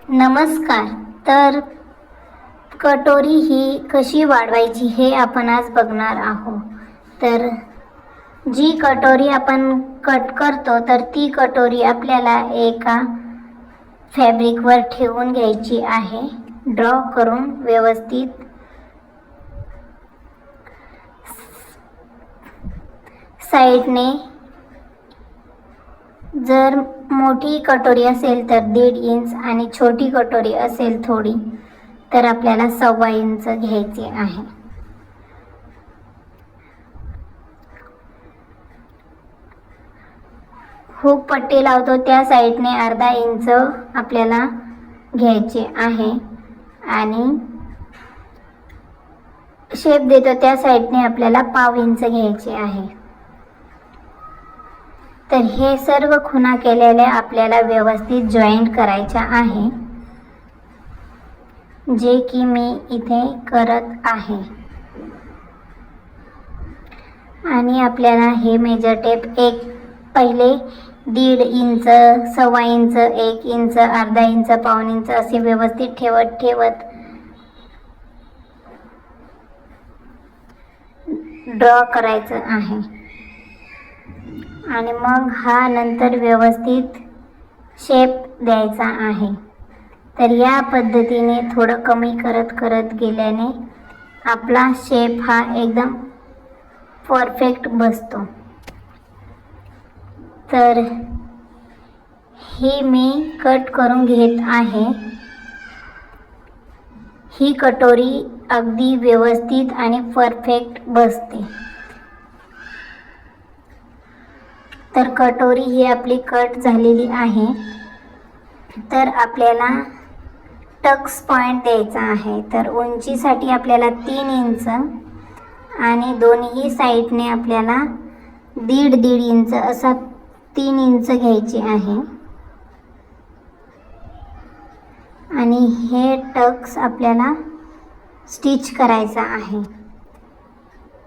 नमस्कार. तर कटोरी ही कशी वाढवायची हे आपण आज बघणार आहोत. तर जी कटोरी आपण कट करतो तर ती कटोरी आपल्याला एका फॅब्रिकवर ठेवून घ्यायची आहे. ड्रॉ करून व्यवस्थित साईडने. जर मोठी कटोरी असेल तर 1.5 इंच आणि छोटी कटोरी असेल थोडी तर आपल्याला 1.25 इंच घ्यायचे आहे. हुक पट्टी लावतो त्या साईडने 1/2 इंच आपल्याला घ्यायचे आहे आणि शेप देतो त्या साईडने आपल्याला 1/2 इंच घ्यायचे आहे. तर हे सर्व खुणा केलेल्या आपल्याला व्यवस्थित जॉईंट करायच्या आहे, जे की मी इथे करत आहे. आणि आपल्याला हे मेजर टेप पहिले 1.5 inch, 1.25 inch, 1 inch, 1/2 inch, 1/2 inch असे व्यवस्थित ठेवत ड्रॉ करायचं आहे. आणि मग हा नंतर व्यवस्थित शेप द्यायचा आहे. तर या पद्धतीने थोडं कमी करत गेल्याने आपला शेप हा एकदम परफेक्ट बसतो. तर ही मी कट करून घेत आहे. ही कटोरी अगदी व्यवस्थित आणि परफेक्ट बसते. तर कटोरी ही आपली कट झालेली आहे. तर आपल्याला टक्स पॉइंट द्यायचा आहे. तर उंचीसाठी आपल्याला 3 इंच आणि दोन्ही साईडने आपल्याला 1.5 इंच असा 3 इंच घ्यायचे आहे. आणि हे टक्स आपल्याला स्टिच करायचा आहे.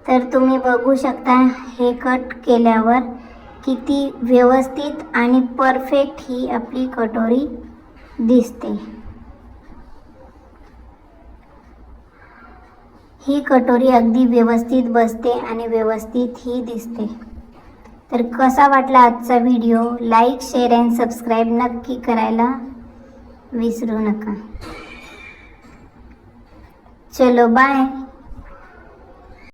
तर तुम्ही बघू शकता हे कट केल्यावर किती व्यवस्थित आणि परफेक्ट ही आपली कटोरी दिसते. ही कटोरी अगदी व्यवस्थित बसते आणि व्यवस्थित ही दिसते. तर कसा वाटला आजचा video? Like, share and subscribe नक्की करायला विसरू नका. चलो बाय.